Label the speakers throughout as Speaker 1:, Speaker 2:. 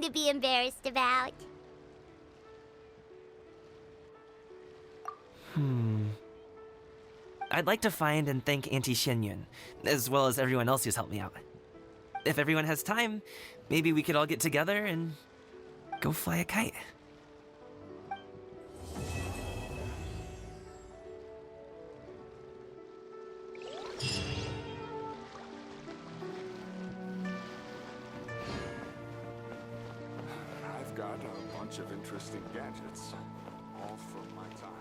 Speaker 1: to be embarrassed about.
Speaker 2: I'd like to find and thank Auntie Xinyun, as well as everyone else who's helped me out. If everyone has time, maybe we could all get together and go fly a kite.
Speaker 3: I've got a bunch of interesting gadgets, all from my time.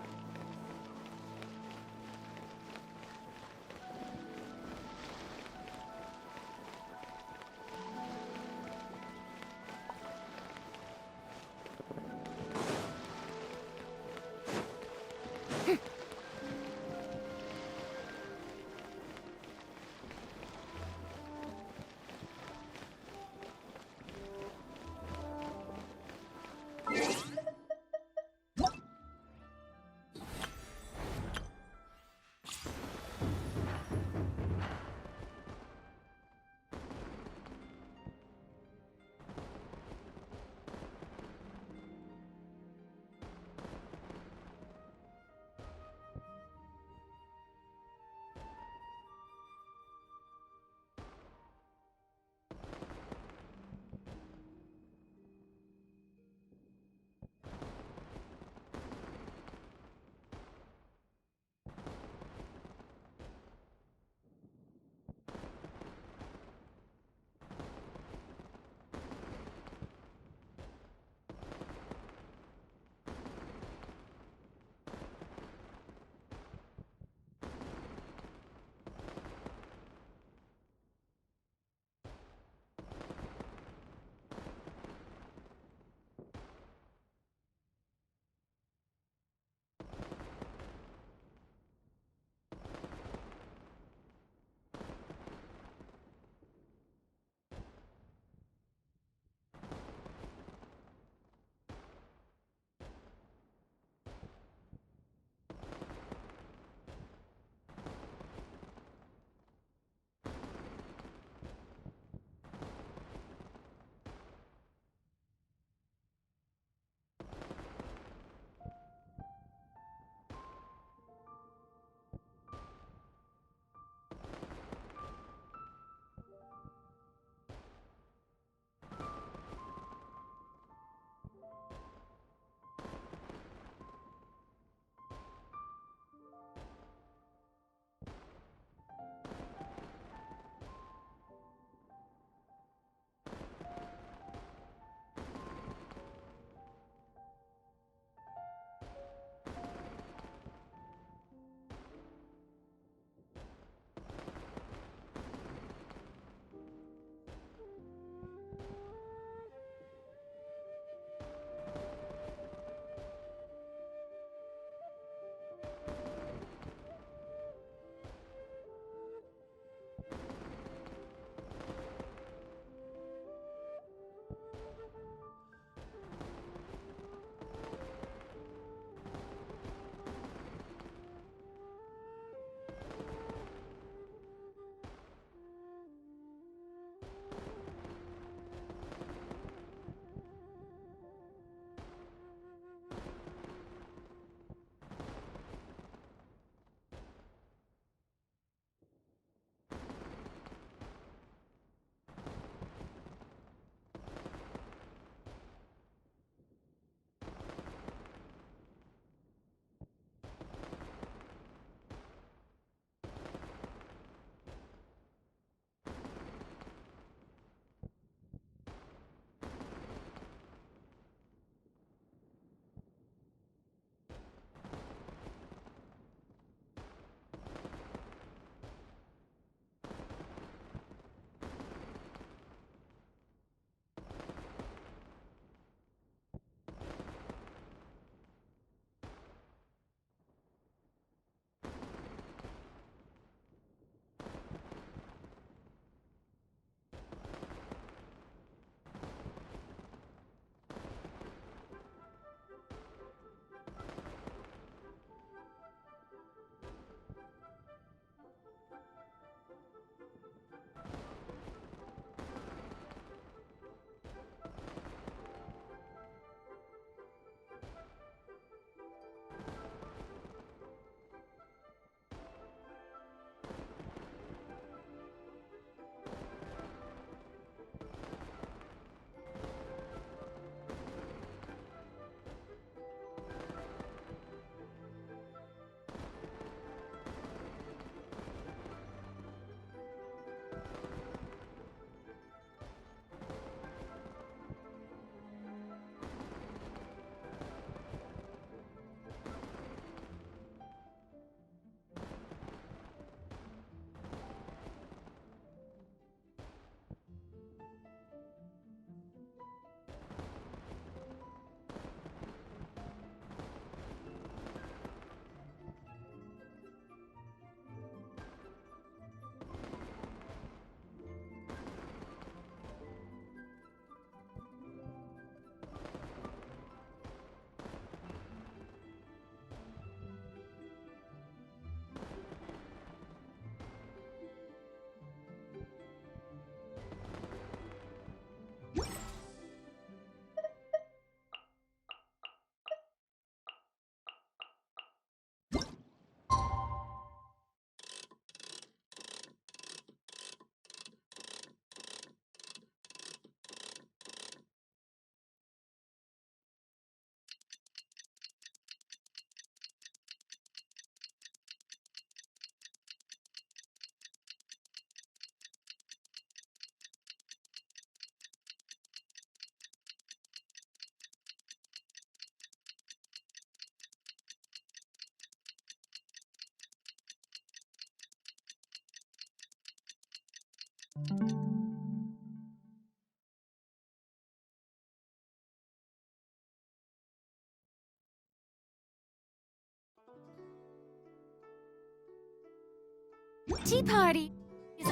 Speaker 1: Tea parties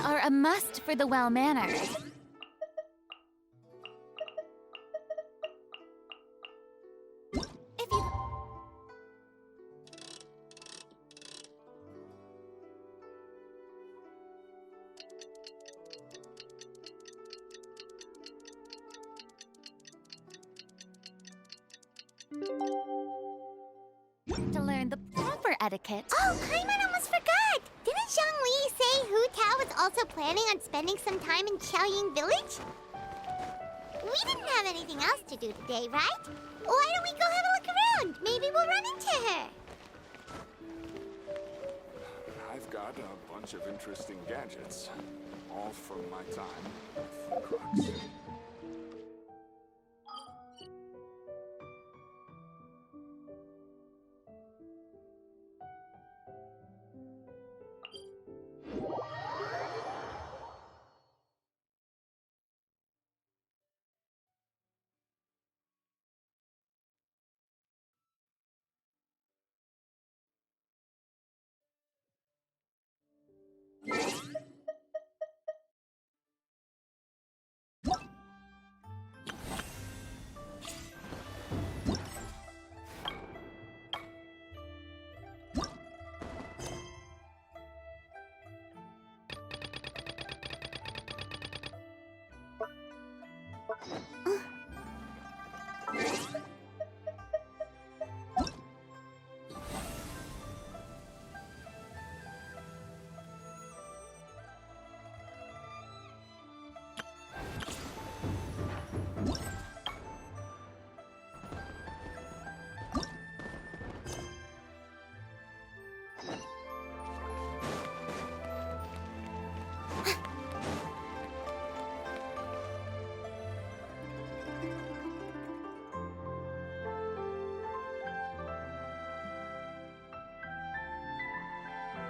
Speaker 1: are a must for the well-mannered. If you... to learn the proper etiquette.
Speaker 4: Oh, Paimon almost forgot! Didn't Zhongli say Hu Tao was also planning on spending some time in Xiaoying Village? We didn't have anything else to do today, right? Why don't we go have a look around? Maybe we'll run into her.
Speaker 3: I've got a bunch of interesting gadgets, all from my time with Crux.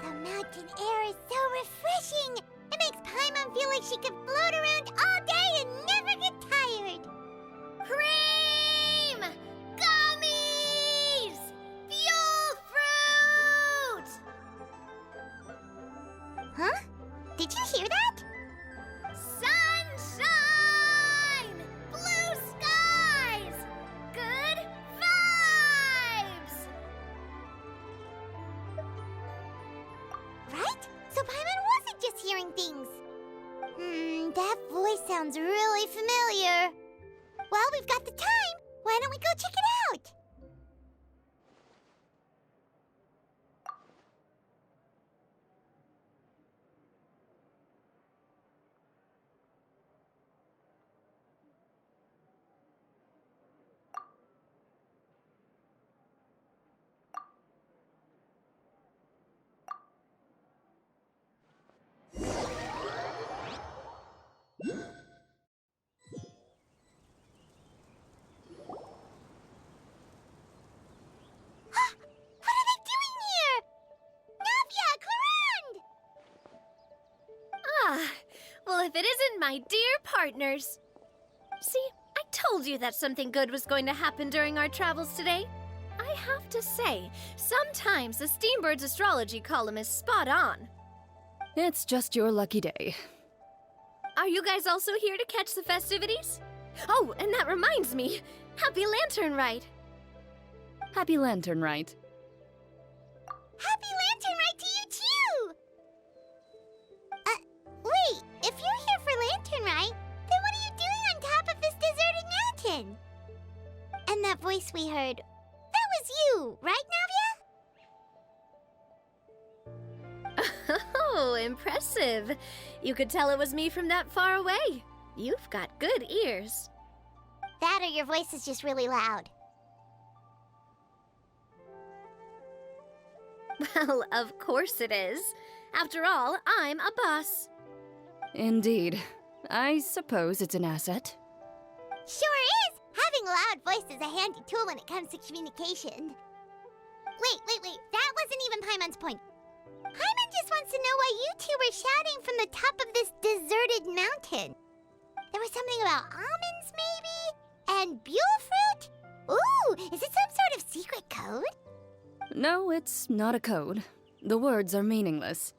Speaker 4: The mountain air is so refreshing! It makes Paimon feel like she could float around all day and never get tired! Cream! Gummies! Fuel fruit! Huh? Did you hear that? Sunshine! Blue skies! Good vibes! Right? So Paimon wasn't just hearing things. That voice sounds really familiar. Well, we've got the time. Why don't we go check it out? What are they doing here? Navia, Clarande!
Speaker 5: Ah, well, if it isn't my dear partners. See, I told you that something good was going to happen during our travels today. I have to say, sometimes the Steambird's astrology column is spot on.
Speaker 6: It's just your lucky day.
Speaker 5: Are you guys also here to catch the festivities? Oh, and that reminds me, Happy Lantern Rite.
Speaker 6: Happy Lantern Rite.
Speaker 4: Happy Lantern Rite to you, too! Wait, if you're here for Lantern Rite, then what are you doing on top of this deserted mountain? And that voice we heard, that was you, right, Navia?
Speaker 5: Oh, impressive. You could tell it was me from that far away. You've got good ears.
Speaker 4: That or your voice is just really loud.
Speaker 5: Well, of course it is. After all, I'm a boss.
Speaker 6: Indeed. I suppose it's an asset.
Speaker 4: Sure is! Having a loud voice is a handy tool when it comes to communication. Wait. That wasn't even Paimon's point. Paimon just wants to know why you two were shouting from the top of this deserted mountain. There was something about almonds, maybe? And buell fruit? Ooh, is it some sort of secret code?
Speaker 6: No, it's not a code. The words are meaningless.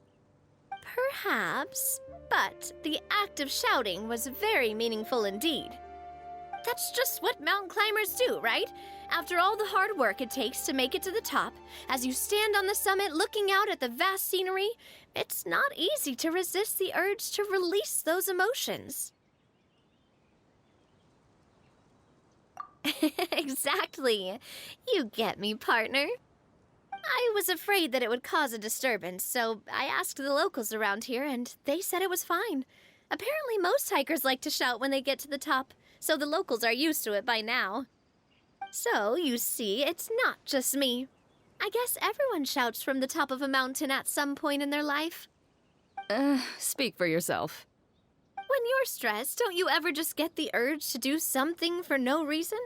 Speaker 5: perhaps, but the act of shouting was very meaningful indeed. That's just what mountain climbers do, right? After all the hard work it takes to make it to the top, as you stand on the summit looking out at the vast scenery, it's not easy to resist the urge to release those emotions. Exactly. You get me, partner. I was afraid that it would cause a disturbance, so I asked the locals around here, and they said it was fine. Apparently most hikers like to shout when they get to the top, so the locals are used to it by now. So, you see, it's not just me. I guess everyone shouts from the top of a mountain at some point in their life.
Speaker 6: Speak for yourself.
Speaker 5: When you're stressed, don't you ever just get the urge to do something for no reason?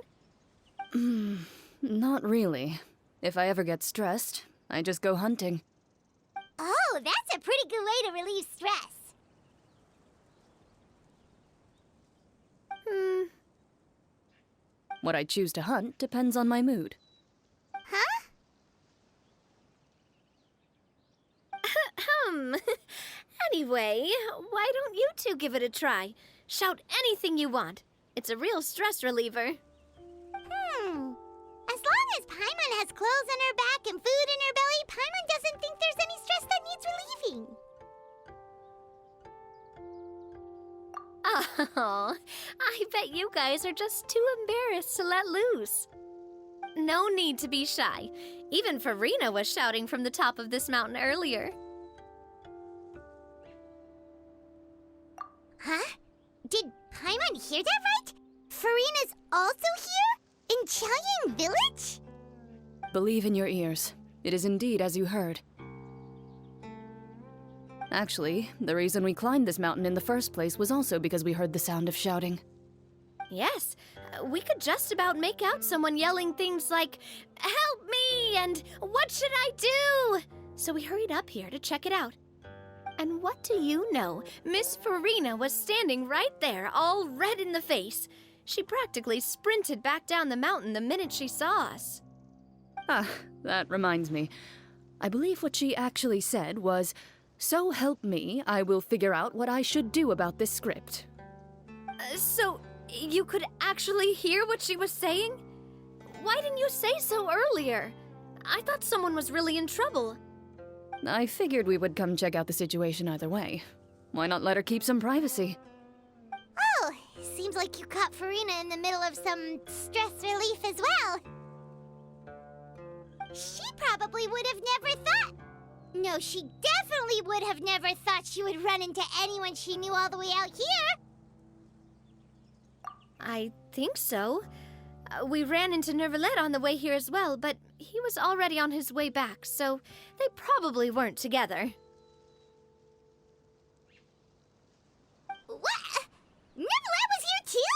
Speaker 6: Not really. If I ever get stressed, I just go hunting.
Speaker 4: Oh, that's a pretty good way to relieve stress.
Speaker 6: What I choose to hunt depends on my mood.
Speaker 4: Huh?
Speaker 5: Anyway, why don't you two give it a try? Shout anything you want. It's a real stress reliever.
Speaker 4: As long as Paimon has clothes on her back and food in her belly, Paimon doesn't think there's any stress that needs relieving.
Speaker 5: Oh, I bet you guys are just too embarrassed to let loose. No need to be shy. Even Farina was shouting from the top of this mountain earlier.
Speaker 4: Huh? Did Paimon hear that right? Farina's also here? In Chaoying Village?
Speaker 6: Believe in your ears. It is indeed as you heard. Actually, the reason we climbed this mountain in the first place was also because we heard the sound of shouting.
Speaker 5: Yes, we could just about make out someone yelling things like, "Help me!" and "What should I do?" So we hurried up here to check it out. And what do you know? Miss Farina was standing right there, all red in the face. She practically sprinted back down the mountain the minute she saw us.
Speaker 6: Ah, that reminds me. I believe what she actually said was, "So help me, I will figure out what I should do about this script."
Speaker 5: So, you could actually hear what she was saying? Why didn't you say so earlier? I thought someone was really in trouble.
Speaker 6: I figured we would come check out the situation either way. Why not let her keep some privacy?
Speaker 4: Oh, seems like you caught Farina in the middle of some stress relief as well. She probably would have never thought. No, she definitely would have never thought she would run into anyone she knew all the way out here.
Speaker 5: I think so. We ran into Nervalet on the way here as well, but he was already on his way back, so they probably weren't together.
Speaker 4: What? Nervalet was here too?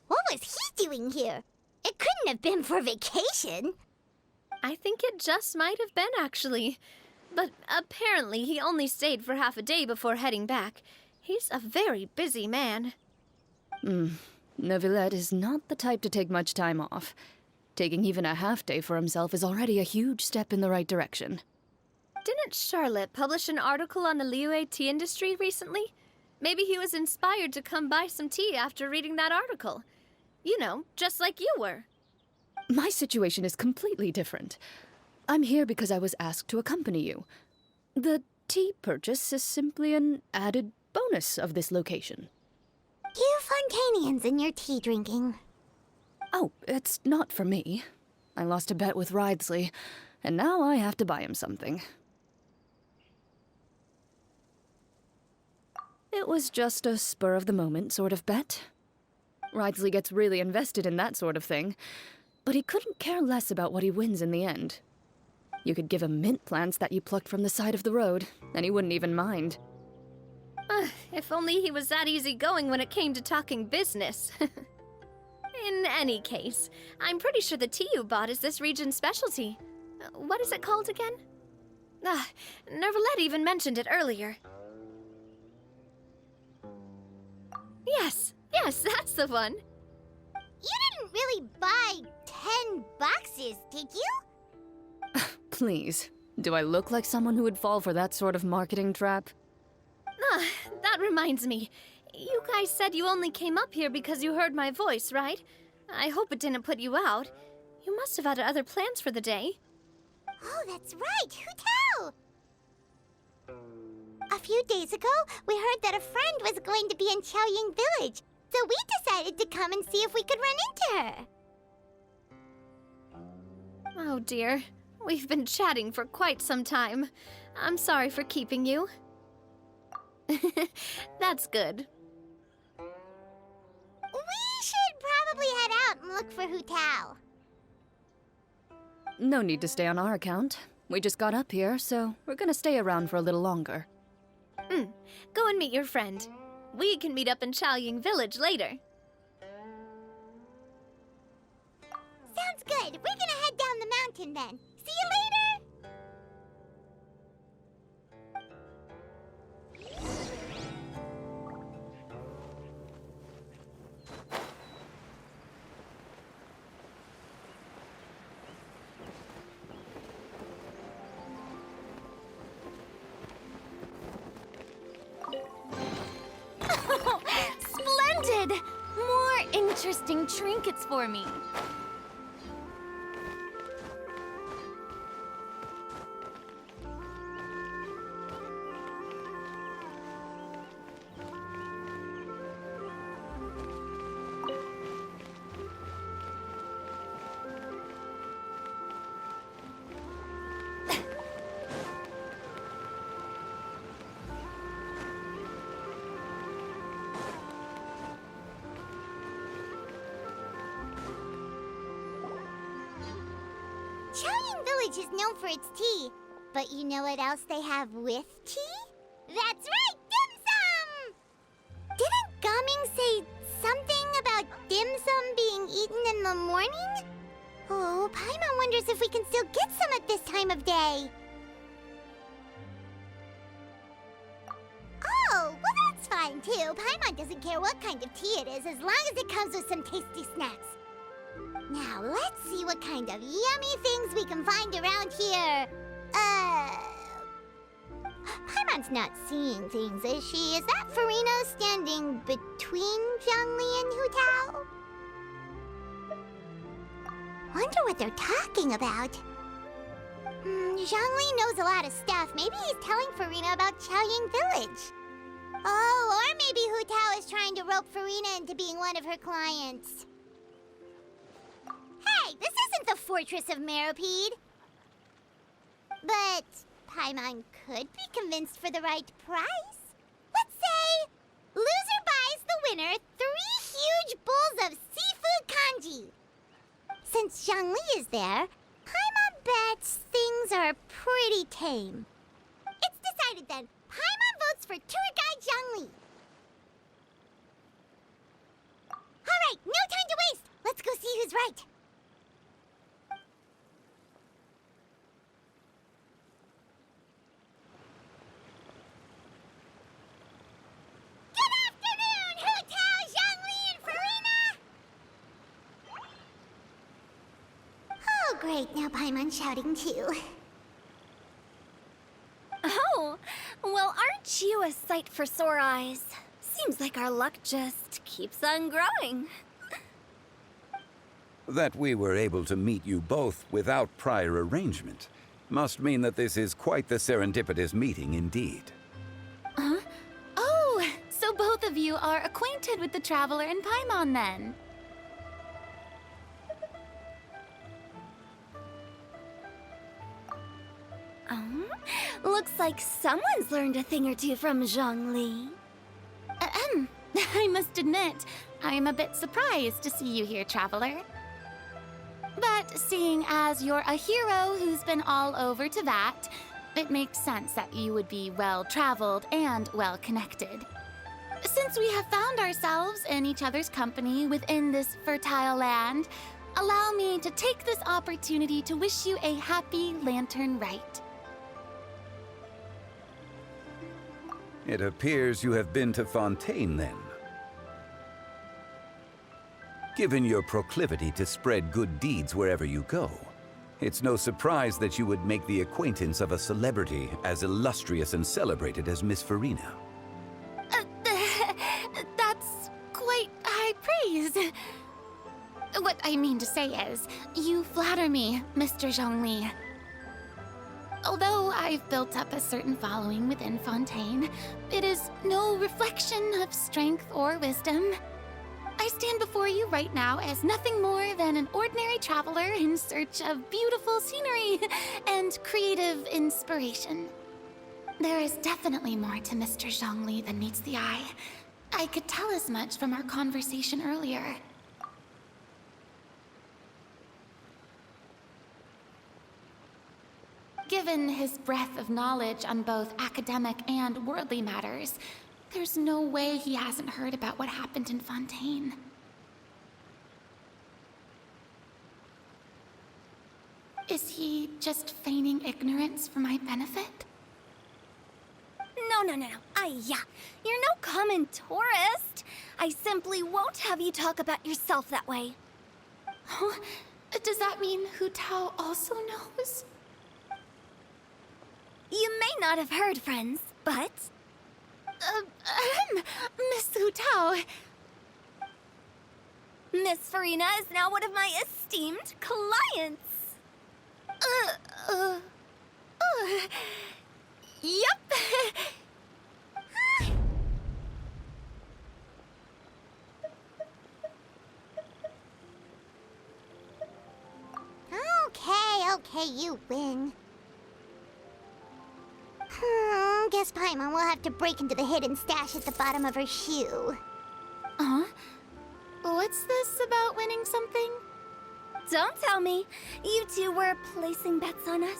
Speaker 4: What was he doing here? It couldn't have been for vacation.
Speaker 5: I think it just might have been, actually. But apparently he only stayed for half a day before heading back. He's a very busy man.
Speaker 6: Neuvillette is not the type to take much time off. Taking even a half day for himself is already a huge step in the right direction.
Speaker 5: Didn't Charlotte publish an article on the Liyue tea industry recently? Maybe he was inspired to come buy some tea after reading that article. You know, just like you were.
Speaker 6: My situation is completely different. I'm here because I was asked to accompany you. The tea purchase is simply an added bonus of this location.
Speaker 4: You Fontanians and your tea drinking.
Speaker 6: Oh, it's not for me. I lost a bet with Ridesley, and now I have to buy him something. It was just a spur-of-the-moment sort of bet. Ridesley gets really invested in that sort of thing, but he couldn't care less about what he wins in the end. You could give him mint plants that you plucked from the side of the road, and he wouldn't even mind.
Speaker 5: If only he was that easygoing when it came to talking business. In any case, I'm pretty sure the tea you bought is this region's specialty. What is it called again? Nervalet even mentioned it earlier. Yes, that's the one.
Speaker 4: You didn't really buy 10 boxes, did you?
Speaker 6: Please, Do I look like someone who would fall for that sort of marketing trap?
Speaker 5: Ah, that reminds me. You guys said you only came up here because you heard my voice, right? I hope it didn't put you out. You must have had other plans for the day.
Speaker 4: Oh, that's right! Hu Tao! A few days ago, we heard that a friend was going to be in Xiaoying Village, so we decided to come and see if we could run into her.
Speaker 5: Oh dear. We've been chatting for quite some time. I'm sorry for keeping you. That's good.
Speaker 4: We should probably head out and look for Hu Tao.
Speaker 6: No need to stay on our account. We just got up here, so we're gonna stay around for a little longer.
Speaker 5: Go and meet your friend. We can meet up in Xiaoying Village later.
Speaker 4: Sounds good. We're gonna head down the mountain then. See you later!
Speaker 1: Splendid! More interesting trinkets for me.
Speaker 4: Xiaoying Village is known for its tea, but you know what else they have with tea? That's right, dim sum! Didn't Gaming say something about dim sum being eaten in the morning? Oh, Paimon wonders if we can still get some at this time of day. Oh, well that's fine too. Paimon doesn't care what kind of tea it is as long as it comes with some tasty snacks. Now, let's see what kind of yummy things we can find around here. Paimon's not seeing things, is she? Is that Farino standing between Zhongli and Hu Tao? Wonder what they're talking about. Zhongli knows a lot of stuff. Maybe he's telling Farina about Xiaoying Village. Oh, or maybe Hu Tao is trying to rope Farina into being one of her clients. Hey, this isn't the Fortress of Meropide. But Paimon could be convinced for the right price. Let's say loser buys the winner 3 huge bowls of seafood kanji. Since Zhongli is there, Paimon bets things are pretty tame. It's decided then. Paimon votes for tour guide Zhongli. All right, no time to waste. Let's go see who's right. Great, now Paimon's shouting too.
Speaker 5: Oh, well, aren't you a sight for sore eyes? Seems like our luck just keeps on growing.
Speaker 7: That we were able to meet you both without prior arrangement must mean that this is quite the serendipitous meeting indeed.
Speaker 1: Huh? Oh, so both of you are acquainted with the Traveler and Paimon then?
Speaker 5: Looks like someone's learned a thing or two from Zhongli.
Speaker 1: I must admit, I am a bit surprised to see you here, Traveler. But seeing as you're a hero who's been all over Teyvat, it makes sense that you would be well-traveled and well-connected. Since we have found ourselves in each other's company within this fertile land, allow me to take this opportunity to wish you a happy Lantern Rite.
Speaker 7: It appears you have been to Fontaine, then. Given your proclivity to spread good deeds wherever you go, It's no surprise that you would make the acquaintance of a celebrity as illustrious and celebrated as Miss Farina.
Speaker 1: That's quite high praise. What I mean to say is, you flatter me, Mr. Zhongli. Although I've built up a certain following within Fontaine, it is no reflection of strength or wisdom. I stand before you right now as nothing more than an ordinary traveler in search of beautiful scenery and creative inspiration. There is definitely more to Mr. Zhongli than meets the eye. I could tell as much from our conversation earlier. Given his breadth of knowledge on both academic and worldly matters, there's no way he hasn't heard about what happened in Fontaine. Is he just feigning ignorance for my benefit?
Speaker 5: No. You're no common tourist. I simply won't have you talk about yourself that way.
Speaker 1: Huh? Does that mean Hu Tao also knows?
Speaker 5: You may not have heard, friends, but...
Speaker 1: Miss Hu Tao.
Speaker 5: Miss Farina is now one of my esteemed clients.
Speaker 1: Yep.
Speaker 4: Okay, you win. Guess Paimon will have to break into the hidden stash at the bottom of her shoe.
Speaker 1: Huh? What's this about winning something?
Speaker 5: Don't tell me. You two were placing bets on us.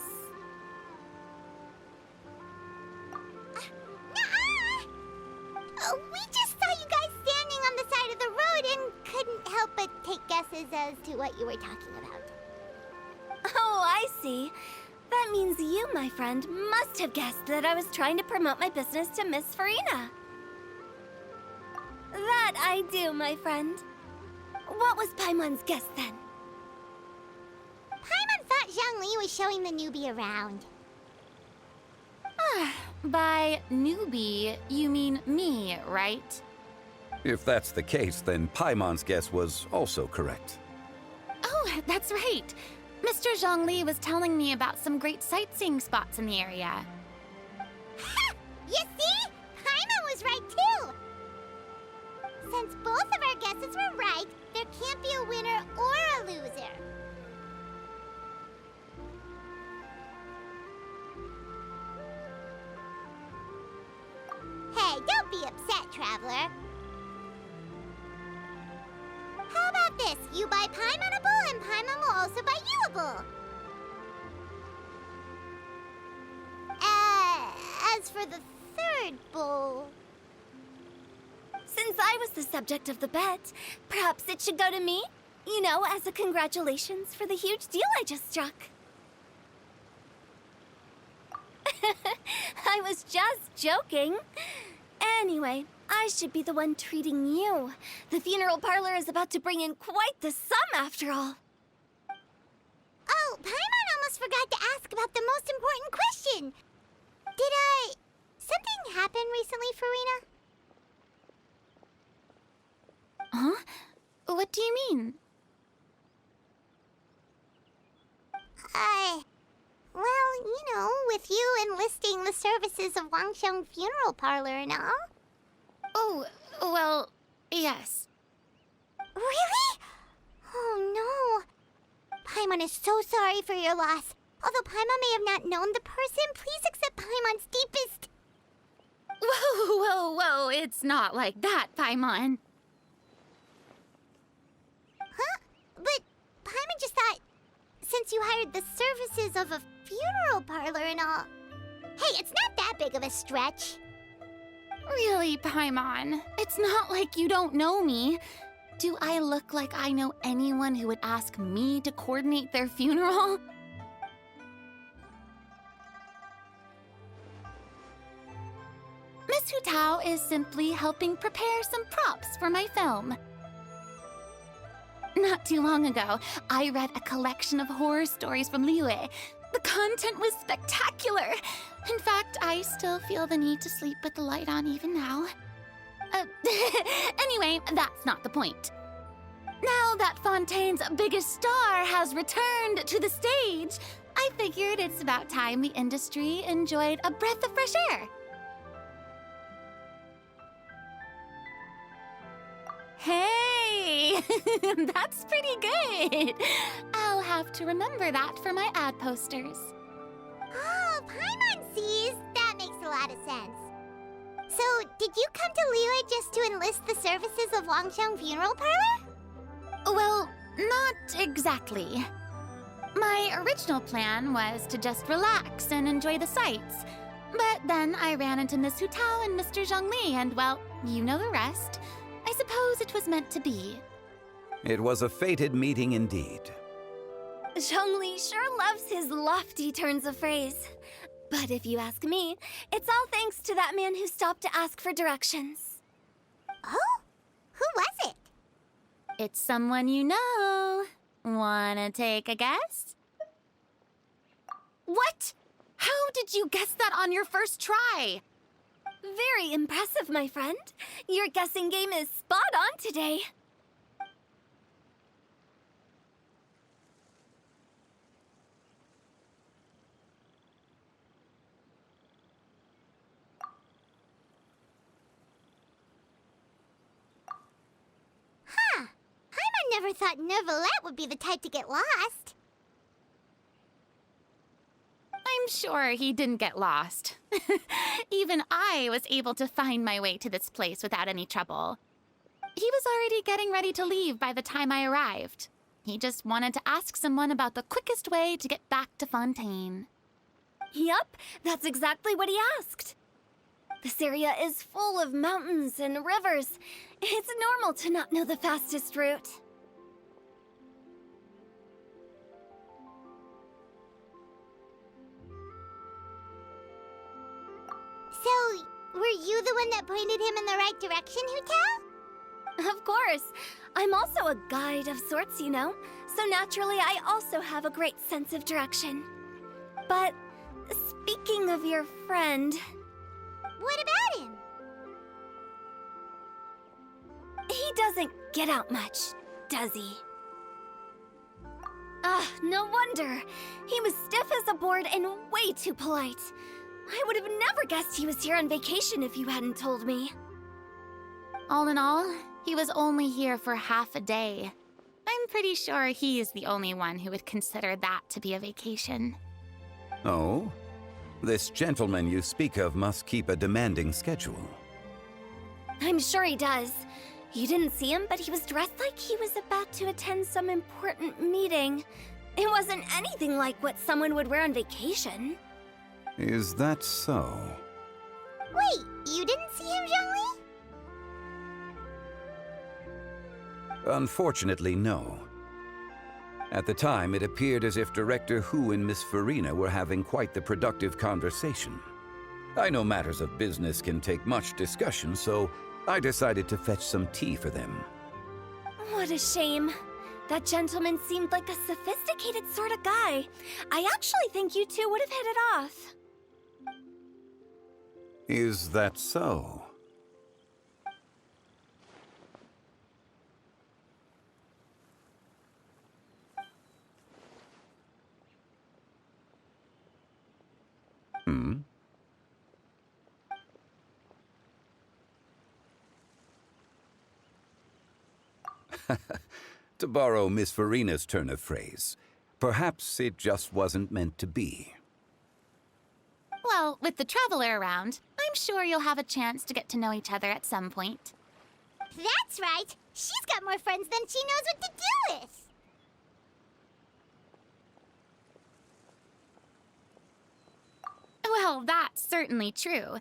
Speaker 4: We just saw you guys standing on the side of the road and couldn't help but take guesses as to what you were talking about.
Speaker 5: Oh, I see. That means you, my friend, must have guessed that I was trying to promote my business to Miss Farina. That I do, my friend. What was Paimon's guess then?
Speaker 4: Paimon thought Zhongli was showing the newbie around.
Speaker 1: By newbie, you mean me, right?
Speaker 7: If that's the case, then Paimon's guess was also correct.
Speaker 1: Oh, that's right. Mr. Zhongli was telling me about some great sightseeing spots in the area.
Speaker 4: Ha! You see? Paimon was right too! Since both of our guesses were right, there can't be a winner or a loser. Hey, don't be upset, traveler. How about this? You buy Paimon a bowl, and Paimon will also buy you a bowl. As for the third bowl...
Speaker 5: Since I was the subject of the bet, perhaps it should go to me? You know, as a congratulations for the huge deal I just struck. I was just joking. Anyway, I should be the one treating you. The funeral parlor is about to bring in quite the sum after all.
Speaker 4: Oh, Paimon almost forgot to ask about the most important question. Something happen recently, Farina?
Speaker 1: Huh? What do you mean?
Speaker 4: Well, you know, with you enlisting the services of Wangsheng Funeral Parlor and all.
Speaker 1: Oh, well, yes.
Speaker 4: Really? Oh, no. Paimon is so sorry for your loss. Although Paimon may have not known the person, please accept Paimon's deepest...
Speaker 1: Whoa, it's not like that, Paimon.
Speaker 4: Huh? But Paimon just thought, since you hired the services of a funeral parlor and all... Hey, it's not that big of a stretch.
Speaker 1: Really, Paimon, it's not like you don't know me. Do I look like I know anyone who would ask me to coordinate their funeral? Miss Hu Tao is simply helping prepare some props for my film. Not too long ago, I read a collection of horror stories from Liyue. The content was spectacular. In fact, I still feel the need to sleep with the light on even now. Anyway, that's not the point. Now that Fontaine's biggest star has returned to the stage, I figured it's about time the industry enjoyed a breath of fresh air. Hey, that's pretty good. I'll have to remember that for my ad posters.
Speaker 4: Oh, Paimon sees. That makes a lot of sense. So, did you come to Liyue just to enlist the services of Wangsheng Funeral Parlor?
Speaker 1: Well, not exactly. My original plan was to just relax and enjoy the sights. But then I ran into Miss Hu Tao and Mr. Zhongli, and well, you know the rest. I suppose it was meant to be.
Speaker 7: It was a fated meeting indeed.
Speaker 5: Zhongli sure loves his lofty turns of phrase. But if you ask me, it's all thanks to that man who stopped to ask for directions.
Speaker 4: Oh? Who was it?
Speaker 1: It's someone you know. Wanna take a guess? What? How did you guess that on your first try?
Speaker 5: Very impressive, my friend. Your guessing game is spot on today.
Speaker 4: Huh. Paimon never thought Neuvillette would be the type to get lost.
Speaker 1: I'm sure he didn't get lost. Even I was able to find my way to this place without any trouble. He was already getting ready to leave by the time I arrived. He just wanted to ask someone about the quickest way to get back to Fontaine.
Speaker 5: Yup, that's exactly what he asked. This area is full of mountains and rivers. It's normal to not know the fastest route.
Speaker 4: So, were you the one that pointed him in the right direction, Hu Tao?
Speaker 5: Of course. I'm also a guide of sorts, you know. So naturally, I also have a great sense of direction. But speaking of your friend...
Speaker 4: What about him?
Speaker 5: He doesn't get out much, does he? Ah, no wonder. He was stiff as a board and way too polite. I would have never guessed he was here on vacation if you hadn't told me.
Speaker 1: All in all, he was only here for half a day. I'm pretty sure he's the only one who would consider that to be a vacation.
Speaker 7: Oh? This gentleman you speak of must keep a demanding schedule.
Speaker 5: I'm sure he does. You didn't see him, but he was dressed like he was about to attend some important meeting. It wasn't anything like what someone would wear on vacation.
Speaker 7: Is that so?
Speaker 4: Wait, you didn't see him, Zhongli?
Speaker 7: Unfortunately, no. At the time, it appeared as if Director Hu and Miss Farina were having quite the productive conversation. I know matters of business can take much discussion, so I decided to fetch some tea for them.
Speaker 5: What a shame. That gentleman seemed like a sophisticated sort of guy. I actually think you two would have hit it off.
Speaker 7: Is that so? Hmm? To borrow Miss Farina's turn of phrase, perhaps it just wasn't meant to be.
Speaker 1: Well, with the Traveler around, I'm sure you'll have a chance to get to know each other at some point.
Speaker 4: That's right. She's got more friends than she knows what to do with.
Speaker 1: Well, that's certainly true.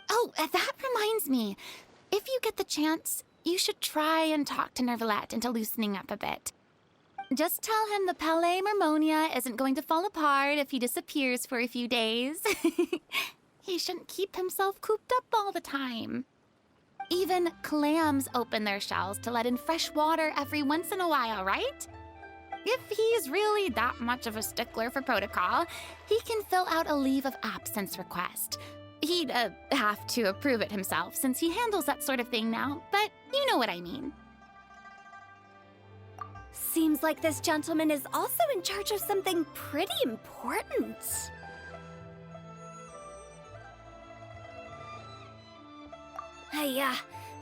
Speaker 1: Oh, that reminds me. If you get the chance, you should try and talk to Neuvillette into loosening up a bit. Just tell him the Palais Mermonia isn't going to fall apart if he disappears for a few days. He shouldn't keep himself cooped up all the time. Even clams open their shells to let in fresh water every once in a while, right? If he's really that much of a stickler for protocol, he can fill out a leave of absence request. He'd have to approve it himself since he handles that sort of thing now, but you know what I mean.
Speaker 5: Seems like this gentleman is also in charge of something pretty important.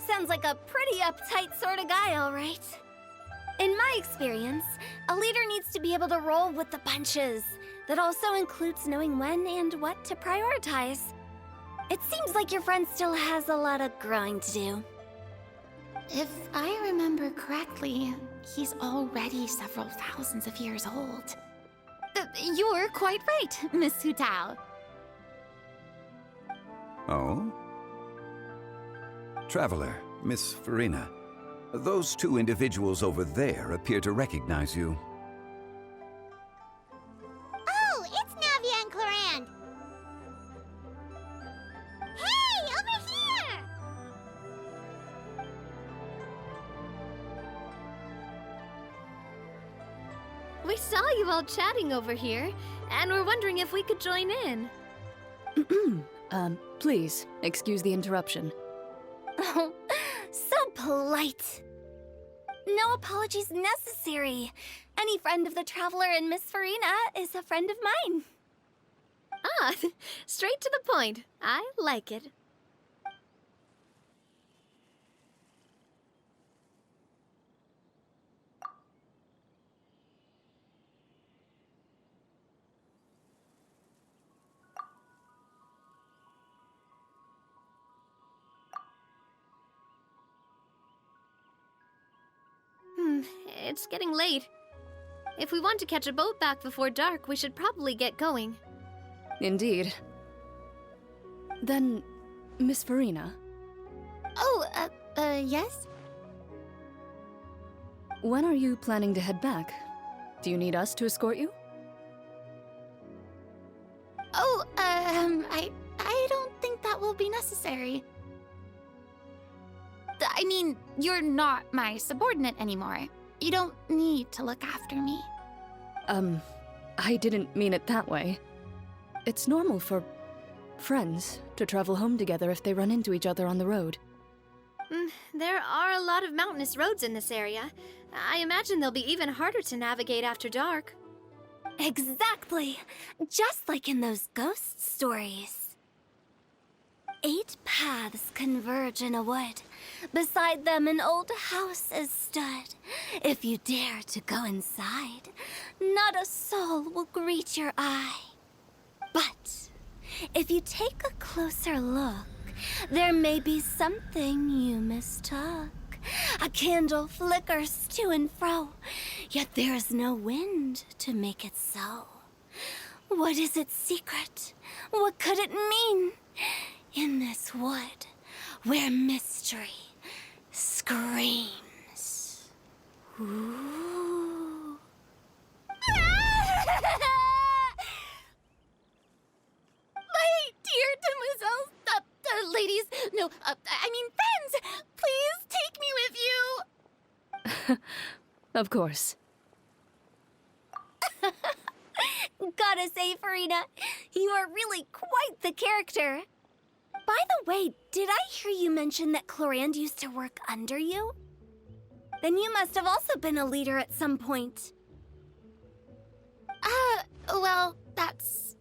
Speaker 5: Sounds like a pretty uptight sort of guy, all right. In my experience, a leader needs to be able to roll with the punches. That also includes knowing when and what to prioritize. It seems like your friend still has a lot of growing to do.
Speaker 1: If I remember correctly, he's already several thousands of years old. You're quite right, Miss Hu Tao.
Speaker 7: Oh? Traveler, Miss Farina, those two individuals over there appear to recognize you.
Speaker 4: Oh, it's Navia and Clorand. Hey, over here!
Speaker 5: We saw you all chatting over here, and we're wondering if we could join in.
Speaker 6: Please, excuse the interruption.
Speaker 5: Oh, so polite. No apologies necessary. Any friend of the Traveler and Miss Farina is a friend of mine. Ah, straight to the point. I like it. It's getting late. If we want to catch a boat back before dark, we should probably get going.
Speaker 6: Indeed. Then, Miss Farina,
Speaker 1: Oh, yes?
Speaker 6: when are you planning to head back? Do you need us to escort you?
Speaker 1: Oh, I don't think that will be necessary. I mean, you're not my subordinate anymore. You don't need to look after me.
Speaker 6: I didn't mean it that way. It's normal for friends to travel home together if they run into each other on the road.
Speaker 5: There are a lot of mountainous roads in this area. I imagine they'll be even harder to navigate after dark. Exactly! Just like in those ghost stories. 8 paths converge in a wood. Beside them an old house is stood. If you dare to go inside, not a soul will greet your eye. But if you take a closer look, there may be something you mistook. A candle flickers to and fro, yet there is no wind to make it so. What is its secret? What could it mean? In this wood, where mystery screams. Ooh.
Speaker 1: My dear demoiselles, ladies, no, I mean friends, please take me with you.
Speaker 6: Of course.
Speaker 5: Gotta say, Farina, you are really quite the character. By the way, did I hear you mention that Clorand used to work under you? Then you must have also been a leader at some point.
Speaker 1: Well, that's,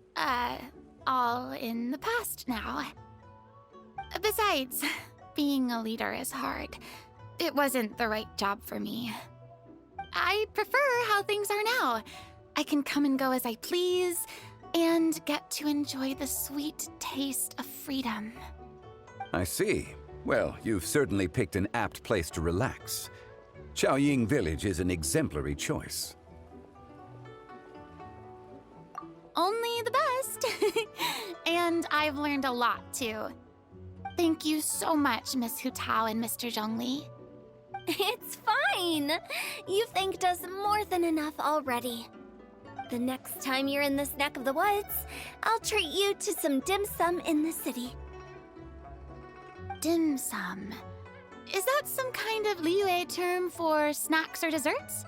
Speaker 1: all in the past now. Besides, being a leader is hard. It wasn't the right job for me. I prefer how things are now. I can come and go as I please, and get to enjoy the sweet taste of freedom.
Speaker 7: I see. Well, you've certainly picked an apt place to relax. Chaoying Village is an exemplary choice.
Speaker 1: Only the best. And I've learned a lot, too. Thank you so much, Miss Hu Tao and Mr. Zhongli.
Speaker 5: It's fine. You thanked us more than enough already. The next time you're in this neck of the woods, I'll treat you to some dim sum in the city.
Speaker 1: Dim sum. Is that some kind of Liyue term for snacks or desserts?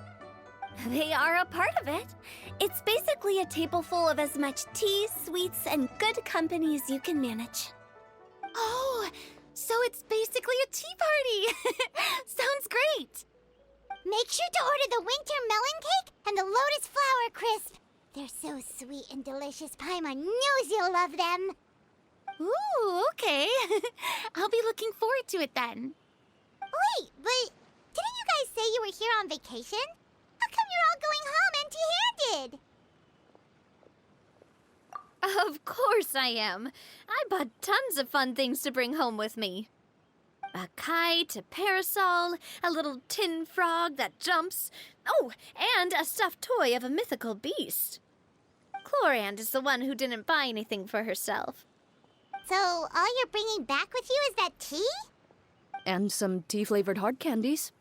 Speaker 8: They are a part of it. It's basically a table full of as much tea, sweets, and good company as you can manage.
Speaker 1: Oh, so it's basically a tea party! Sounds great!
Speaker 4: Make sure to order the winter melon cake and the lotus flower crisp. They're so sweet and delicious, Paimon knows you'll love them.
Speaker 1: Ooh, okay. I'll be looking forward to it then.
Speaker 4: Wait, but didn't you guys say you were here on vacation? How come you're all going home empty-handed?
Speaker 5: Of course I am. I bought tons of fun things to bring home with me. A kite, a parasol, a little tin frog that jumps. Oh, and a stuffed toy of a mythical beast. Chlorand is the one who didn't buy anything for herself.
Speaker 4: So all you're bringing back with you is that tea?
Speaker 6: And some tea-flavored hard candies.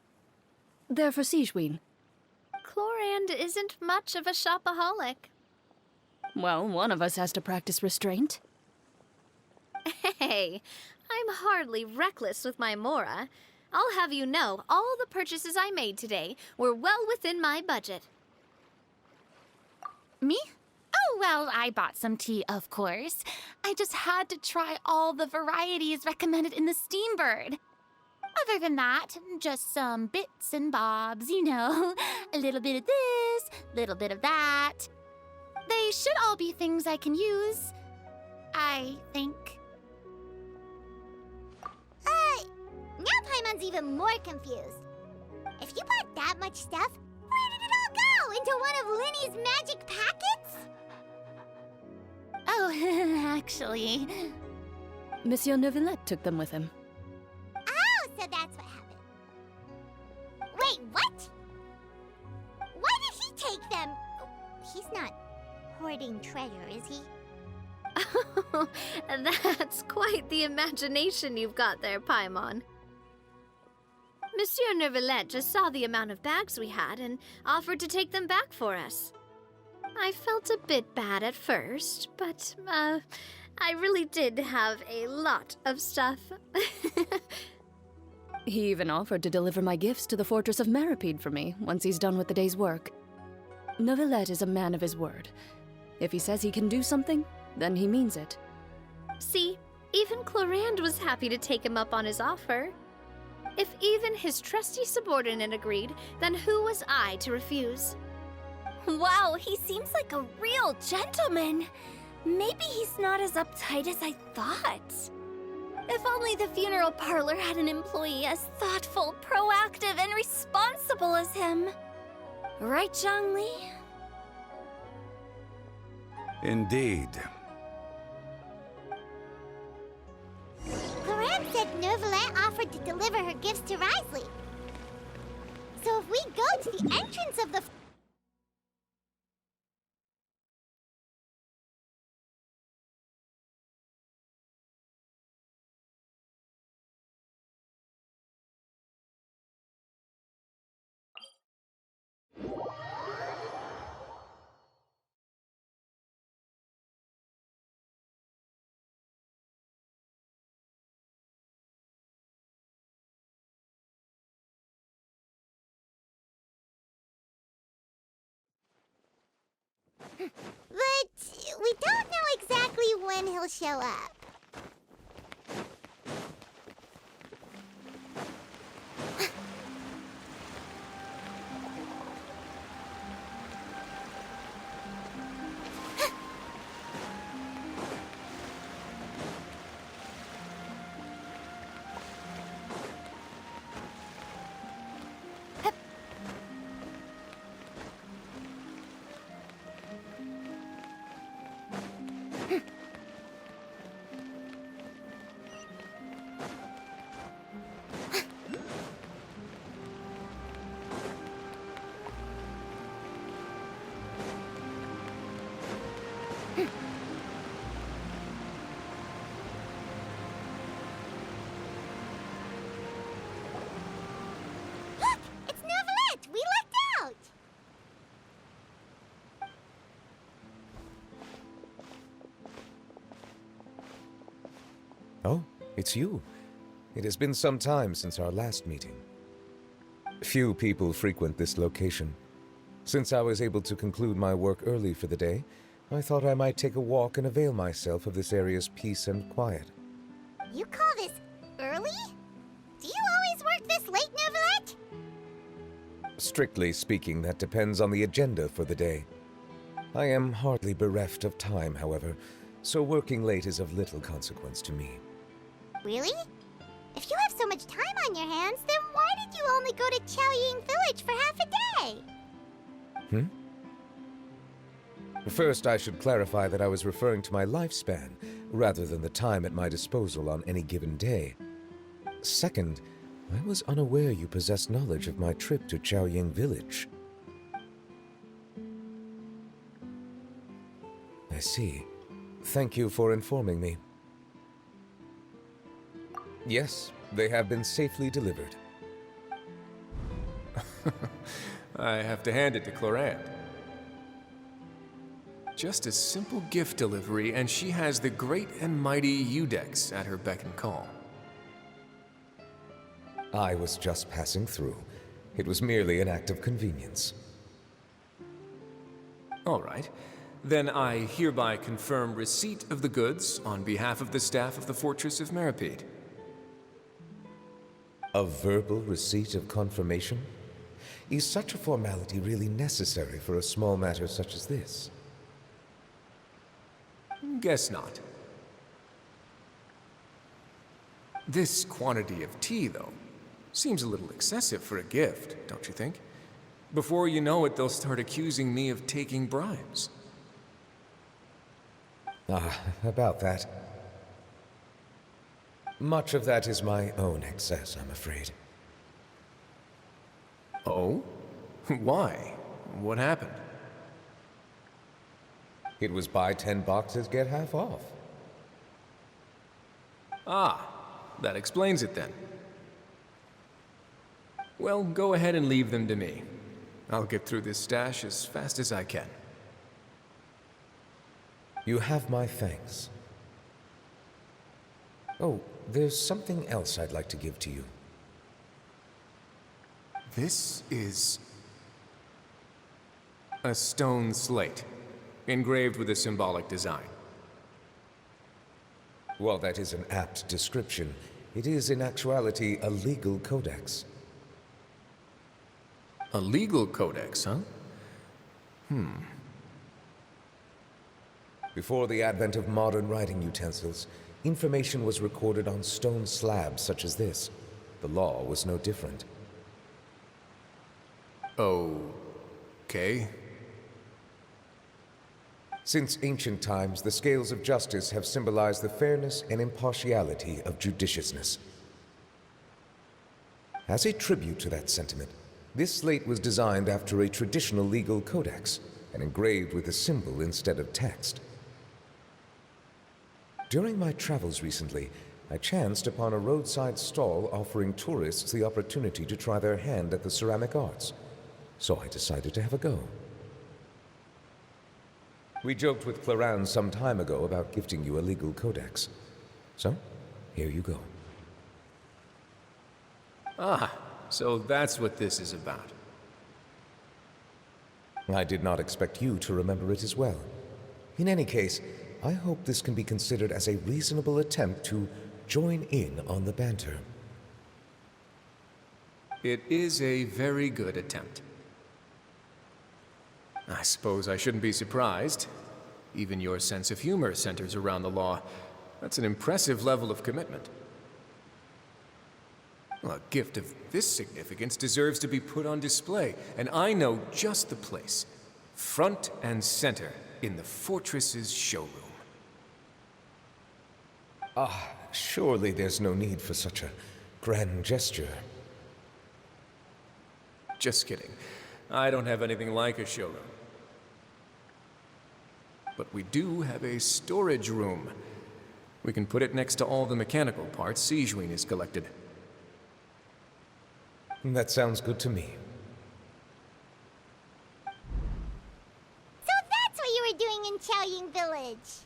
Speaker 6: They're for Sigewinne.
Speaker 5: Chlorand isn't much of a shopaholic.
Speaker 6: Well, one of us has to practice restraint.
Speaker 5: Hey, I'm hardly reckless with my Mora. I'll have you know, all the purchases I made today were well within my budget.
Speaker 1: Me? Oh, well, I bought some tea, of course. I just had to try all the varieties recommended in the Steambird. Other than that, just some bits and bobs, you know. A little bit of this, little bit of that. They should all be things I can use, I think.
Speaker 4: Now Paimon's even more confused. If you bought that much stuff, where did it all go? Into one of Linny's magic packets?
Speaker 1: Oh, actually...
Speaker 6: Monsieur Neuvillette took them with him.
Speaker 4: Oh, so that's what happened. Wait, what? Why did he take them? He's not hoarding treasure, is he?
Speaker 5: That's quite the imagination you've got there, Paimon. Monsieur Neuvillette just saw the amount of bags we had and offered to take them back for us. I felt a bit bad at first, but, I really did have a lot of stuff.
Speaker 6: He even offered to deliver my gifts to the Fortress of Maripede for me once he's done with the day's work. Neuvillette is a man of his word. If he says he can do something, then he means it.
Speaker 5: See, even Chlorand was happy to take him up on his offer. If even his trusty subordinate agreed, then who was I to refuse?
Speaker 8: Wow, he seems like a real gentleman. Maybe he's not as uptight as I thought. If only the funeral parlor had an employee as thoughtful, proactive, and responsible as him. Right, Zhongli?
Speaker 7: Indeed.
Speaker 4: Chlorand said Neuvillette offered to deliver her gifts to Risley. So if we go to the entrance of the... But we don't know exactly when he'll show up. Look! It's Neuvillette! We lucked out!
Speaker 9: Oh, it's you. It has been some time since our last meeting. Few people frequent this location. Since I was able to conclude my work early for the day, I thought I might take a walk and avail myself of this area's peace and quiet.
Speaker 4: You call this early? Do you always work this late, Neuvillette?
Speaker 9: Strictly speaking, that depends on the agenda for the day. I am hardly bereft of time, however, so working late is of little consequence to me.
Speaker 4: Really? If you have so much time on your hands, then why did you only go to Chaoying Village for half a day?
Speaker 9: First, I should clarify that I was referring to my lifespan, rather than the time at my disposal on any given day. Second, I was unaware you possessed knowledge of my trip to Chaoying Village. I see. Thank you for informing me. Yes, they have been safely delivered.
Speaker 10: I have to hand it to Clorande. Just a simple gift delivery, and she has the great and mighty Udex at her beck and call.
Speaker 9: I was just passing through. It was merely an act of convenience.
Speaker 10: All right. Then I hereby confirm receipt of the goods on behalf of the staff of the Fortress of Meripede.
Speaker 9: A verbal receipt of confirmation? Is such a formality really necessary for a small matter such as this?
Speaker 10: Guess not. This quantity of tea, though, seems a little excessive for a gift, don't you think? Before you know it, they'll start accusing me of taking bribes.
Speaker 9: About that. Much of that is my own excess, I'm afraid.
Speaker 10: Oh? Why? What happened?
Speaker 9: It was buy 10 boxes, get half off.
Speaker 10: Ah, that explains it then. Well, go ahead and leave them to me. I'll get through this stash as fast as I can.
Speaker 9: You have my thanks. Oh, there's something else I'd like to give to you.
Speaker 10: This is a stone slate, engraved with a symbolic design.
Speaker 9: While that is an apt description, it is in actuality a legal codex.
Speaker 10: A legal codex, huh?
Speaker 9: Before the advent of modern writing utensils, information was recorded on stone slabs such as this. The law was no different.
Speaker 10: Okay.
Speaker 9: Since ancient times, the scales of justice have symbolized the fairness and impartiality of judiciousness. As a tribute to that sentiment, this slate was designed after a traditional legal codex and engraved with a symbol instead of text. During my travels recently, I chanced upon a roadside stall offering tourists the opportunity to try their hand at the ceramic arts, so I decided to have a go. We joked with Clorande some time ago about gifting you a legal codex. So, here you go.
Speaker 10: Ah, so that's what this is about.
Speaker 9: I did not expect you to remember it as well. In any case, I hope this can be considered as a reasonable attempt to join in on the banter.
Speaker 10: It is a very good attempt. I suppose I shouldn't be surprised. Even your sense of humor centers around the law. That's an impressive level of commitment. Well, a gift of this significance deserves to be put on display, and I know just the place. Front and center in the Fortress's showroom.
Speaker 9: Surely there's no need for such a grand gesture.
Speaker 10: Just kidding. I don't have anything like a showroom. But we do have a storage room. We can put it next to all the mechanical parts Sigewinne has collected.
Speaker 9: That sounds good to me.
Speaker 4: So that's what you were doing in Chaoying Village.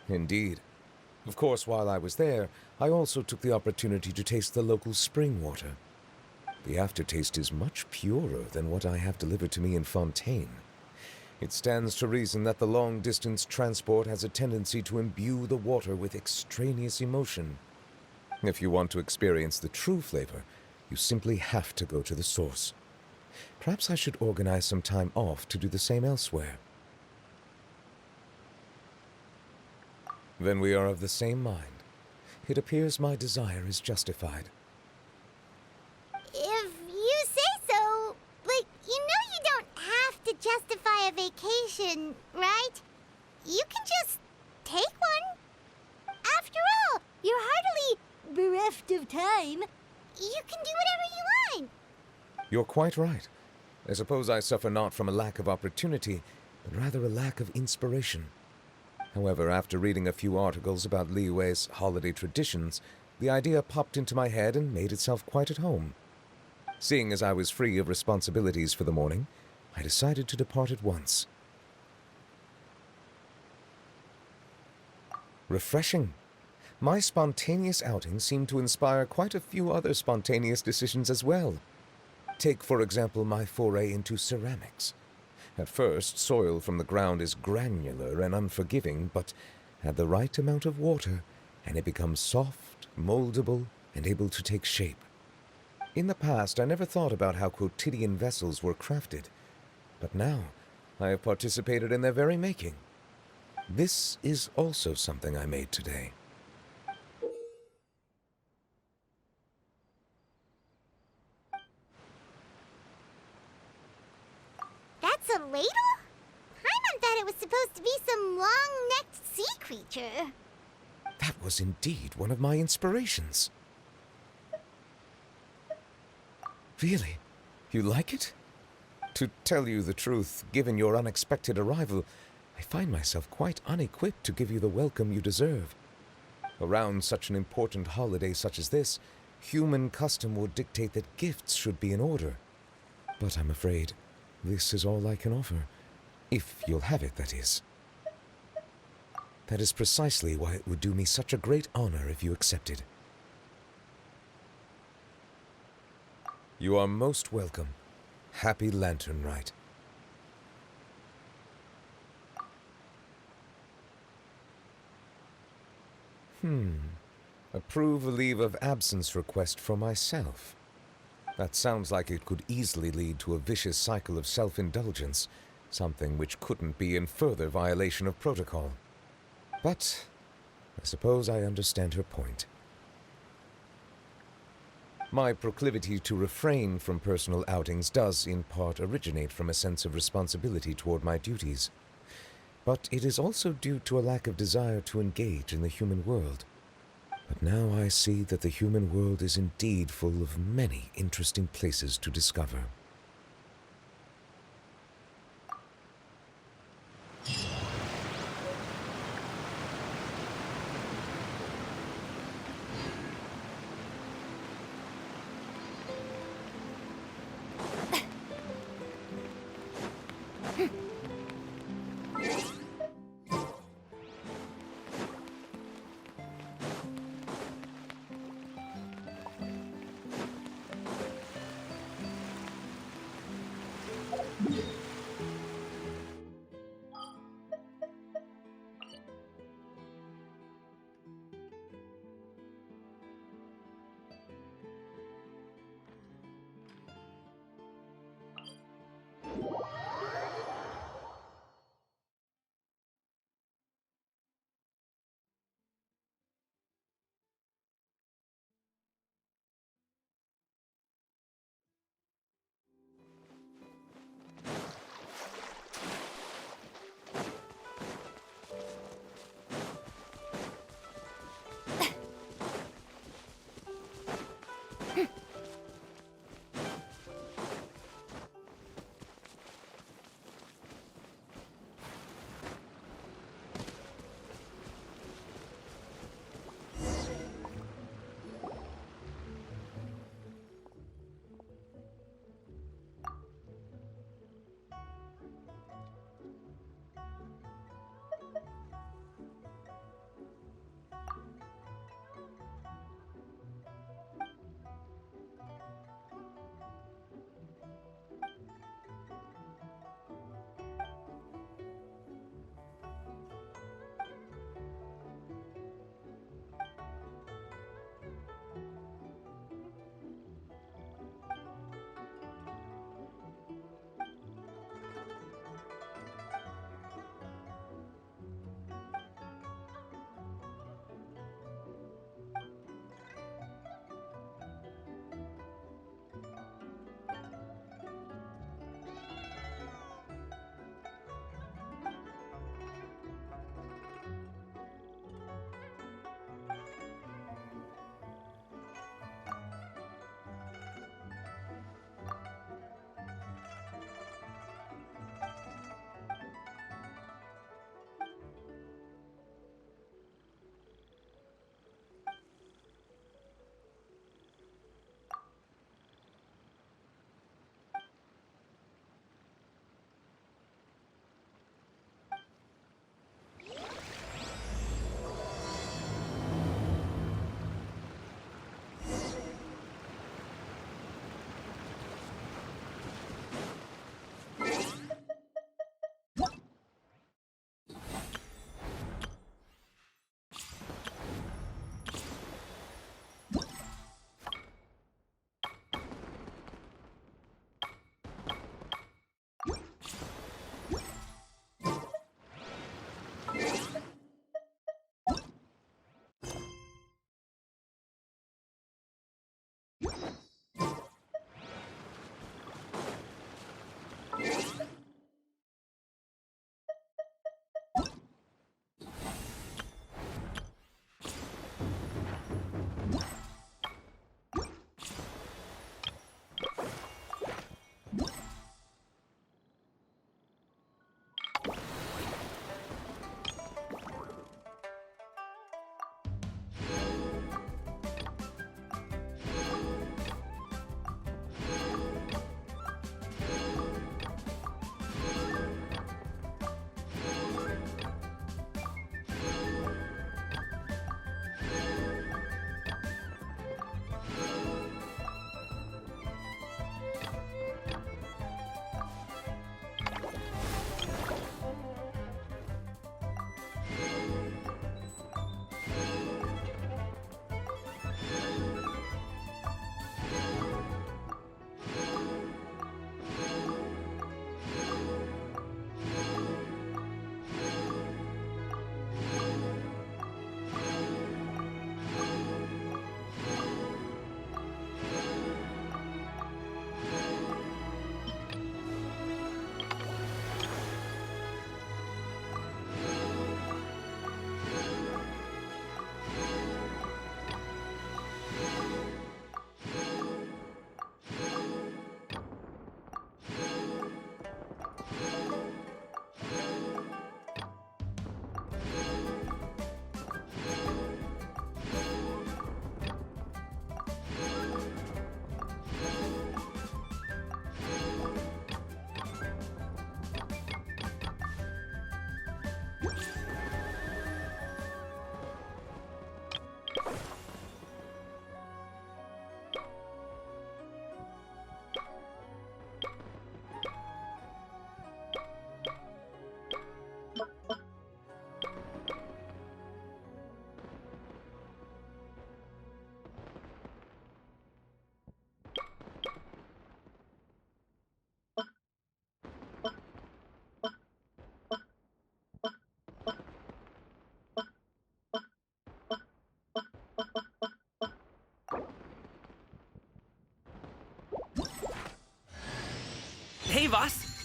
Speaker 9: Indeed. Of course, while I was there, I also took the opportunity to taste the local spring water. The aftertaste is much purer than what I have delivered to me in Fontaine. It stands to reason that the long-distance transport has a tendency to imbue the water with extraneous emotion. If you want to experience the true flavor, you simply have to go to the source. Perhaps I should organize some time off to do the same elsewhere. Then we are of the same mind. It appears my desire is justified.
Speaker 4: If you say so, but you know you don't have to justify a vacation, right? You can just take one. After all, you're hardly bereft of time. You can do whatever you want.
Speaker 9: You're quite right. I suppose I suffer not from a lack of opportunity, but rather a lack of inspiration. However, after reading a few articles about Liyue's holiday traditions, the idea popped into my head and made itself quite at home. Seeing as I was free of responsibilities for the morning, I decided to depart at once. Refreshing. My spontaneous outing seemed to inspire quite a few other spontaneous decisions as well. Take, for example, my foray into ceramics. At first, soil from the ground is granular and unforgiving, but add the right amount of water, and it becomes soft, moldable, and able to take shape. In the past, I never thought about how quotidian vessels were crafted, but now I have participated in their very making. This is also something I made today.
Speaker 4: That's a ladle? Paimon thought it was supposed to be some long-necked sea creature.
Speaker 9: That was indeed one of my inspirations. Really? You like it? To tell you the truth, given your unexpected arrival, I find myself quite unequipped to give you the welcome you deserve. Around such an important holiday such as this, human custom would dictate that gifts should be in order. But I'm afraid this is all I can offer. If you'll have it, that is. That is precisely why it would do me such a great honor if you accepted. You are most welcome. Happy Lantern Rite. Approve a leave of absence request for myself. That sounds like it could easily lead to a vicious cycle of self-indulgence, something which couldn't be in further violation of protocol. But I suppose I understand her point. My proclivity to refrain from personal outings does, in part, originate from a sense of responsibility toward my duties. But it is also due to a lack of desire to engage in the human world. But now I see that the human world is indeed full of many interesting places to discover.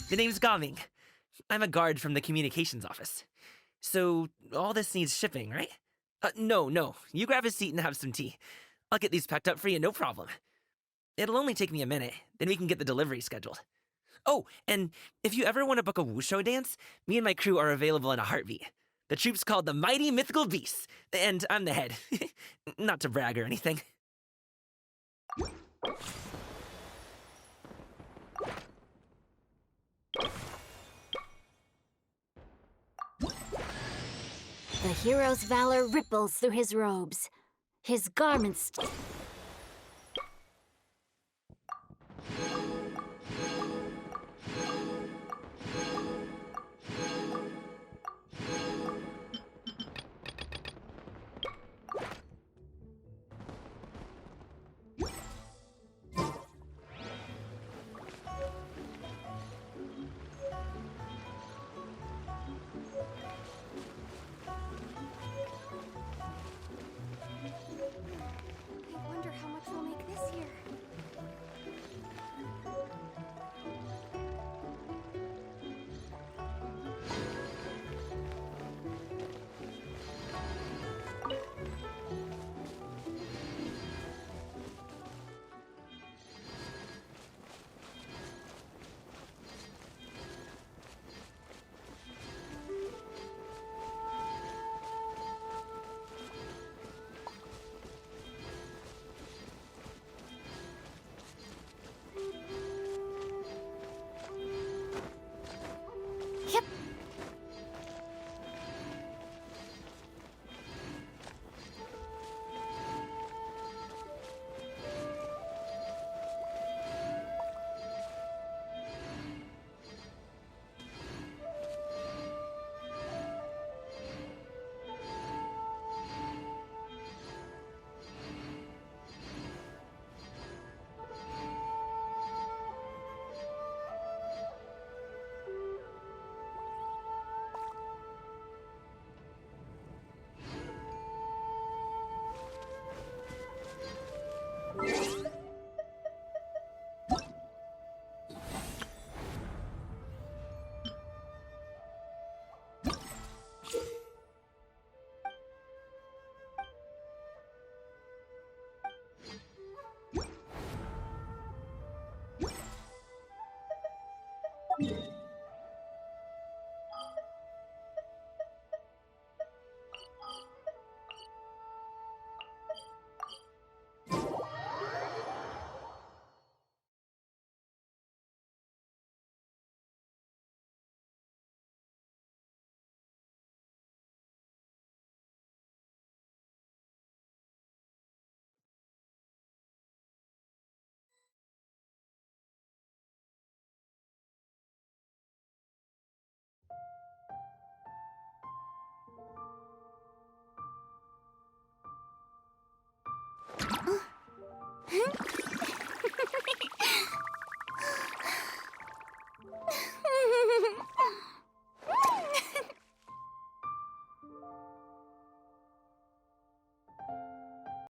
Speaker 2: the name's Gaming. I'm a guard from the communications office. So, all this needs shipping, right? No. You grab a seat and have some tea. I'll get these packed up for you, no problem. It'll only take me a minute, then we can get the delivery scheduled. Oh, and if you ever want to book a wushu dance, me and my crew are available in a heartbeat. The troupe's called the Mighty Mythical Beasts, and I'm the head. Not to brag or anything.
Speaker 8: The hero's valor ripples through his robes. His garments